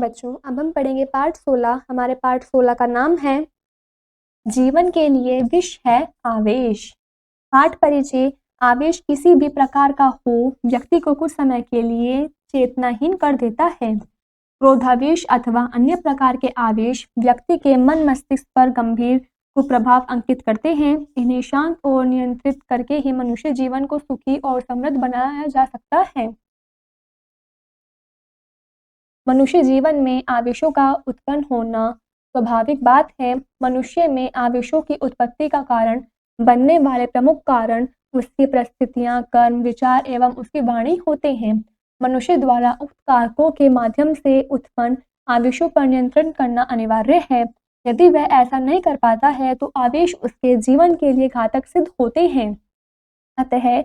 बच्चों, अब हम पढ़ेंगे पाठ 16। हमारे पाठ 16 का नाम है जीवन के लिए विष है आवेश। पाठ परिचय। आवेश किसी भी प्रकार का हो, व्यक्ति को कुछ समय के लिए चेतनाहीन कर देता है। क्रोधावेश अथवा अन्य प्रकार के आवेश व्यक्ति के मन मस्तिष्क पर गंभीर कुप्रभाव अंकित करते हैं। इन्हें शांत और नियंत्रित करके ही मनुष्य जीवन को सुखी और समृद्ध बनाया जा सकता है। मनुष्य जीवन में आवेशों का उत्पन्न होना स्वाभाविक बात है। मनुष्य में आवेशों की उत्पत्ति का कारण बनने वाले प्रमुख कारण उसकी परिस्थितियां, कर्म, विचार एवं उसकी वाणी होते हैं। मनुष्य द्वारा उक्त कारकों के माध्यम से उत्पन्न आवेशों पर नियंत्रण करना अनिवार्य है। यदि वह ऐसा नहीं कर पाता है तो आवेश उसके जीवन के लिए घातक सिद्ध होते हैं। अतः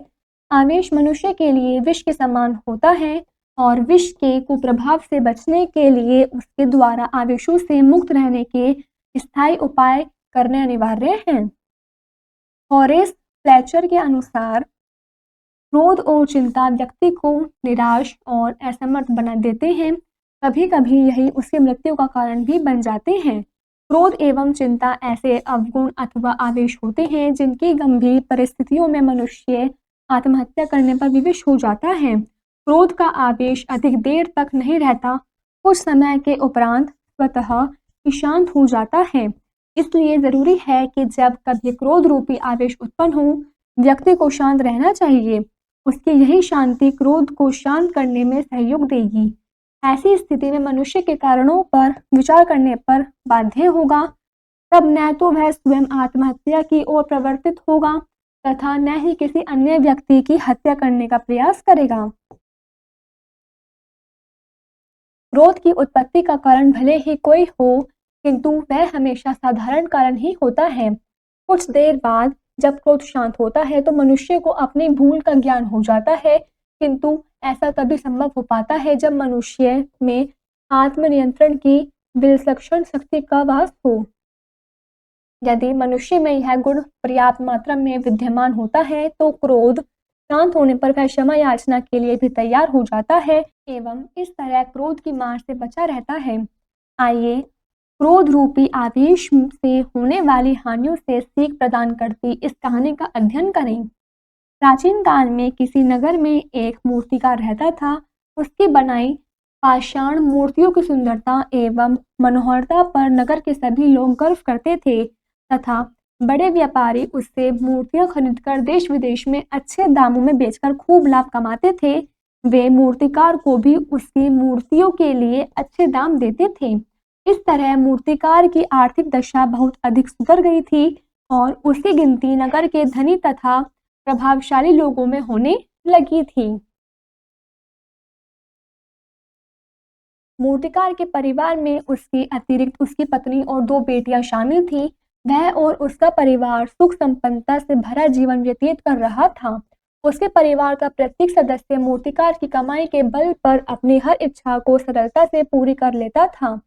आवेश मनुष्य के लिए विष के समान होता है और विष के कुप्रभाव से बचने के लिए उसके द्वारा आवेशों से मुक्त रहने के स्थायी उपाय करने अनिवार्य हैं। हॉरेस फ्लेचर के अनुसार क्रोध और चिंता व्यक्ति को निराश और असमर्थ बना देते हैं। कभी कभी यही उसकी मृत्यु का कारण भी बन जाते हैं। क्रोध एवं चिंता ऐसे अवगुण अथवा आवेश होते हैं जिनकी गंभीर परिस्थितियों में मनुष्य आत्महत्या करने पर विवश हो जाता है। क्रोध का आवेश अधिक देर तक नहीं रहता, कुछ समय के उपरांत स्वतः ही शांत हो जाता है। इसलिए जरूरी है कि जब कभी क्रोध रूपी आवेश उत्पन्न हो, व्यक्ति को शांत रहना चाहिए। उसकी यही शांति क्रोध को शांत करने में सहयोग देगी। ऐसी स्थिति में मनुष्य के कारणों पर विचार करने पर बाध्य होगा। तब न तो वह स्वयं आत्महत्या की ओर प्रवर्तित होगा तथा न ही किसी अन्य व्यक्ति की हत्या करने का प्रयास करेगा। क्रोध की उत्पत्ति का कारण भले ही कोई हो, किंतु वह हमेशा साधारण कारण ही होता है। कुछ देर बाद जब क्रोध शांत होता है तो मनुष्य को अपनी भूल का ज्ञान हो जाता है, किंतु ऐसा तभी संभव हो पाता है जब मनुष्य में आत्मनियंत्रण की विलक्षण शक्ति का वास हो। यदि मनुष्य में यह गुण पर्याप्त मात्रा में विद्यमान होता है तो क्रोध शांत होने पर वह क्षमा याचना के लिए भी तैयार हो जाता है एवं इस तरह क्रोध की मार से बचा रहता है। आइए क्रोध रूपी आवेश से होने वाली हानियों से सीख प्रदान करती इस कहानी का अध्ययन करें। प्राचीन काल में किसी नगर में एक मूर्तिकार रहता था। उसकी बनाई पाषाण मूर्तियों की सुंदरता एवं मनोहरता पर नगर के सभी लोग गर्व करते थे तथा बड़े व्यापारी उससे मूर्तियां खरीदकर देश विदेश में अच्छे दामों में बेचकर खूब लाभ कमाते थे। वे मूर्तिकार को भी उसकी मूर्तियों के लिए अच्छे दाम देते थे। इस तरह मूर्तिकार की आर्थिक दशा बहुत अधिक सुधर गई थी और उसकी गिनती नगर के धनी तथा प्रभावशाली लोगों में होने लगी थी। मूर्तिकार के परिवार में उसके अतिरिक्त उसकी पत्नी और 2 बेटियां शामिल थीं। वह और उसका परिवार सुख संपन्नता से भरा जीवन व्यतीत कर रहा था। उसके परिवार का प्रत्येक सदस्य मूर्तिकार की कमाई के बल पर अपनी हर इच्छा को सरलता से पूरी कर लेता था।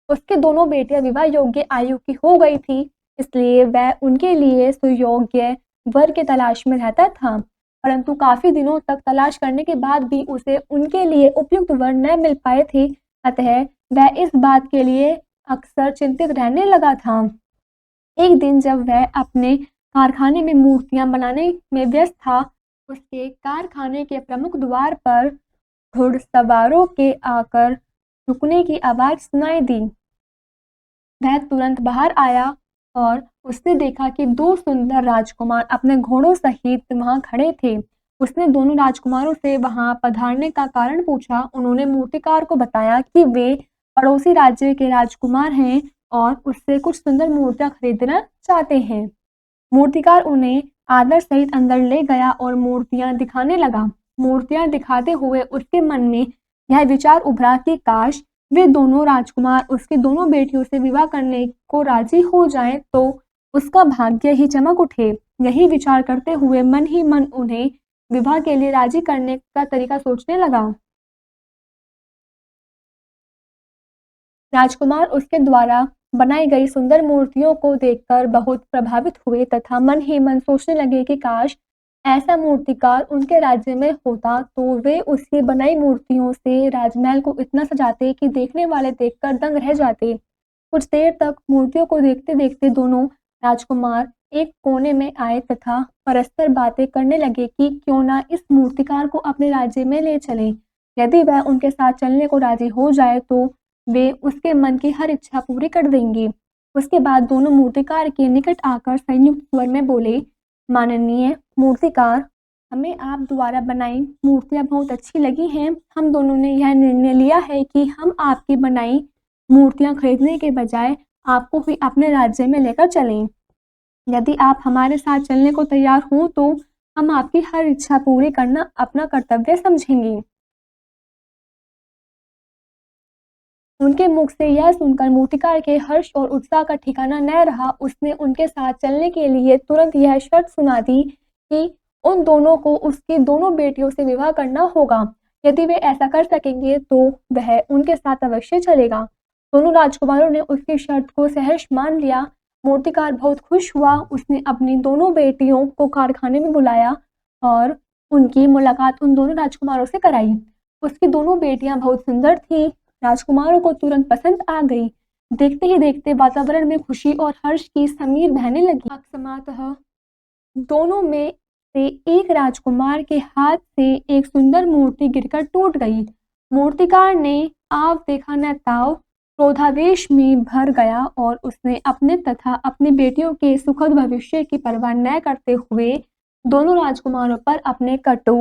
उसकी दोनों बेटियां विवाह योग्य आयु की हो गई थी, इसलिए वह उनके लिए सुयोग्य वर की तलाश में रहता था, परंतु काफी दिनों तक तलाश करने के बाद भी उसे उनके लिए उपयुक्त वर न मिल पाए थे। अतः वह इस बात के लिए अक्सर चिंतित रहने लगा था। एक दिन जब वह अपने कारखाने में मूर्तियां बनाने में व्यस्त था, उसके कारखाने के प्रमुख द्वार पर घुड़सवारों के आकर रुकने की आवाज सुनाई दी। वह तुरंत बाहर आया और उसने देखा कि 2 सुंदर राजकुमार अपने घोड़ों सहित वहां खड़े थे। उसने दोनों राजकुमारों से वहां पधारने का कारण पूछा। उन्होंने मूर्तिकार को बताया कि वे पड़ोसी राज्य के राजकुमार हैं और उससे कुछ सुंदर मूर्तियां खरीदना चाहते हैं। मूर्तिकार उन्हें आदर सहित अंदर ले गया और मूर्तियां दिखाने लगा। मूर्तियां दिखाते हुए उसके मन में यह विचार उभरा कि काश वे दोनों राजकुमार उसकी दोनों बेटियों से विवाह करने को राजी हो जाएं तो उसका भाग्य ही चमक उठे। यही विचार करते हुए मन ही मन उन्हें विवाह के लिए राजी करने का तरीका सोचने लगा। राजकुमार उसके द्वारा बनाई गई सुंदर मूर्तियों को देखकर बहुत प्रभावित हुए तथा मन ही मन सोचने लगे कि काश ऐसा मूर्तिकार उनके राज्य में होता तो वे उसकी बनाई मूर्तियों से राजमहल को इतना सजाते कि देखने वाले देखकर दंग रह जाते। कुछ देर तक मूर्तियों को देखते देखते दोनों राजकुमार एक कोने में आए तथा परस्पर बातें करने लगे कि क्यों ना इस मूर्तिकार को अपने राज्य में ले चलें। यदि वह उनके साथ चलने को राजी हो जाए तो वे उसके मन की हर इच्छा पूरी कर देंगे। उसके बाद दोनों मूर्तिकार के निकट आकर संयुक्त स्वर में बोले, माननीय मूर्तिकार, हमें आप द्वारा बनाई मूर्तियां बहुत अच्छी लगी हैं। हम दोनों ने यह निर्णय लिया है कि हम आपकी बनाई मूर्तियां खरीदने के बजाय आपको भी अपने राज्य में लेकर चलें। यदि आप हमारे साथ चलने को तैयार हो तो हम आपकी हर इच्छा पूरी करना अपना कर्तव्य समझेंगे। उनके मुख से यह सुनकर मूर्तिकार के हर्ष और उत्साह का ठिकाना न रहा। उसने उनके साथ चलने के लिए तुरंत यह शर्त सुना दी कि उन दोनों को उसकी दोनों बेटियों से विवाह करना होगा। यदि वे ऐसा कर सकेंगे तो वह उनके साथ अवश्य चलेगा। दोनों राजकुमारों ने उसकी शर्त को सहर्ष मान लिया। मूर्तिकार बहुत खुश हुआ। उसने अपनी दोनों बेटियों को कारखाने में बुलाया और उनकी मुलाकात उन दोनों राजकुमारों से कराई। उसकी दोनों बेटियां बहुत सुंदर थीं। राजकुमारों को तुरंत पसंद आ गई। देखते ही देखते वातावरण में खुशी और हर्ष की समीर बहने लगी। अकस्मातः दोनों में से एक राजकुमार के हाथ से एक सुंदर मूर्ति गिरकर टूट गई। मूर्तिकार ने आव देखा न ताव क्रोधावेश में भर गया और उसने अपने तथा अपनी बेटियों के सुखद भविष्य की परवाह न करते हुए दोनों राजकुमारों पर अपने कटु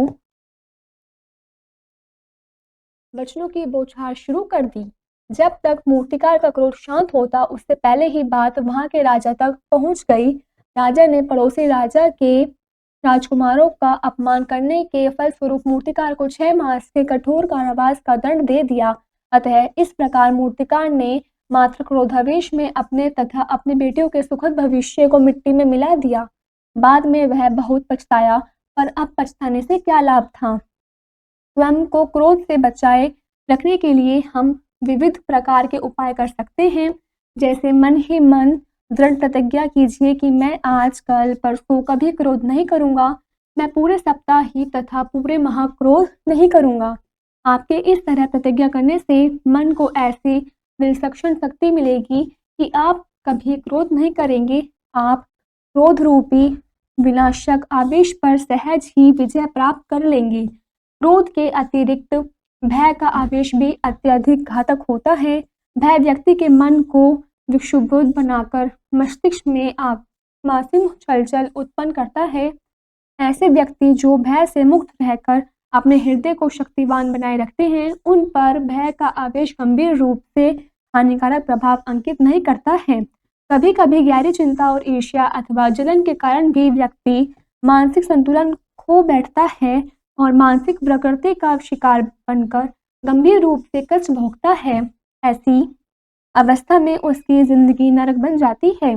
वचनों की बौछार शुरू कर दी। जब तक मूर्तिकार का क्रोध शांत होता उससे पहले ही बात वहां के राजा तक पहुंच गई। राजा ने पड़ोसी राजा के राजकुमारों का अपमान करने के फलस्वरूप मूर्तिकार को 6 मास के कठोर कारावास का दंड दे दिया। अतः इस प्रकार मूर्तिकार ने मात्र क्रोधावेश में अपने तथा अपनी बेटियों के सुखद भविष्य को मिट्टी में मिला दिया। बाद में वह बहुत पछताया, पर अब पछताने से क्या लाभ था। स्वयं को क्रोध से बचाए रखने के लिए हम विविध प्रकार के उपाय कर सकते हैं। जैसे मन ही मन दृढ़ प्रतिज्ञा कीजिए कि मैं आज कल परसों कभी क्रोध नहीं करूंगा। मैं पूरे सप्ताह ही तथा पूरे माह क्रोध नहीं करूंगा। आपके इस तरह प्रतिज्ञा करने से मन को ऐसी विलक्षण शक्ति मिलेगी कि आप कभी क्रोध नहीं करेंगे। आप क्रोध रूपी विनाशक आवेश पर सहज ही विजय प्राप्त कर लेंगे। क्रोध के अतिरिक्त भय का आवेश भी अत्यधिक घातक होता है। भय व्यक्ति के मन को विक्षुब्ध बनाकर मस्तिष्क में आत्मासीम छलछल उत्पन्न करता है। ऐसे व्यक्ति जो भय से मुक्त रहकर अपने हृदय को शक्तिवान बनाए रखते हैं, उन पर भय का आवेश गंभीर रूप से हानिकारक प्रभाव अंकित नहीं करता है। कभी कभी गहरी चिंता और ईर्ष्या अथवा जलन के कारण भी व्यक्ति मानसिक संतुलन खो बैठता है और मानसिक विकृति का शिकार बनकर गंभीर रूप से कष्ट भोगता है। ऐसी अवस्था में उसकी जिंदगी नरक बन जाती है।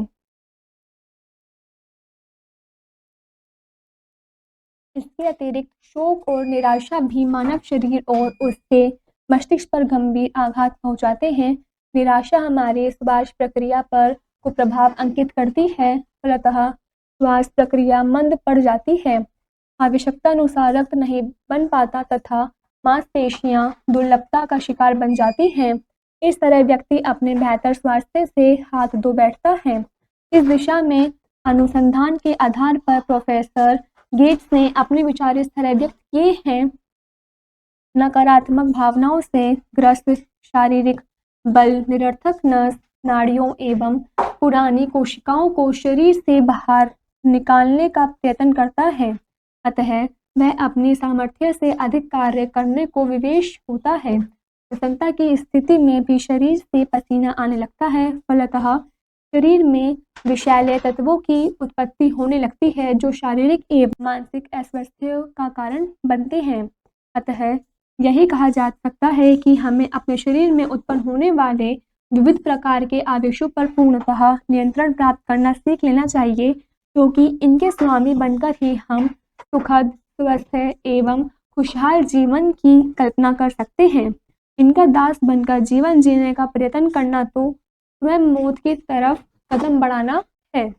इसके अतिरिक्त शोक और निराशा भी मानव शरीर और उसके मस्तिष्क पर गंभीर आघात पहुंचाते हैं। निराशा हमारे श्वास प्रक्रिया पर कुप्रभाव अंकित करती है। फलतः श्वास प्रक्रिया मंद पड़ जाती है। आवश्यकतानुसार रक्त नहीं बन पाता तथा मांसपेशियां दुर्बलता का शिकार बन जाती हैं। इस तरह व्यक्ति अपने बेहतर स्वास्थ्य से हाथ धो बैठता है। इस दिशा में अनुसंधान के आधार पर प्रोफेसर गेट्स ने अपने विचार इस तरह व्यक्त किए हैं। नकारात्मक भावनाओं से ग्रस्त शारीरिक बल निरर्थक नस नाड़ियों एवं पुरानी कोशिकाओं को शरीर से बाहर निकालने का प्रयत्न करता है। अतः वह अपनी सामर्थ्य से अधिक कार्य करने को विवश होता है। प्रसन्नता की स्थिति में भी शरीर से पसीना आने लगता है। फलतः शरीर में विषैले तत्वों की उत्पत्ति होने लगती है जो शारीरिक एवं मानसिक अस्वास्थ्य का कारण बनते हैं। अतः यही कहा जा सकता है कि हमें अपने शरीर में उत्पन्न होने वाले विविध प्रकार के आवेशों पर पूर्णतः नियंत्रण प्राप्त करना सीख लेना चाहिए, क्योंकि इनके स्वामी बनकर ही हम सुखद स्वस्थ एवं खुशहाल जीवन की कल्पना कर सकते हैं। इनका दास बनकर जीवन जीने का प्रयत्न करना तो स्वयं मौत की तरफ कदम बढ़ाना है।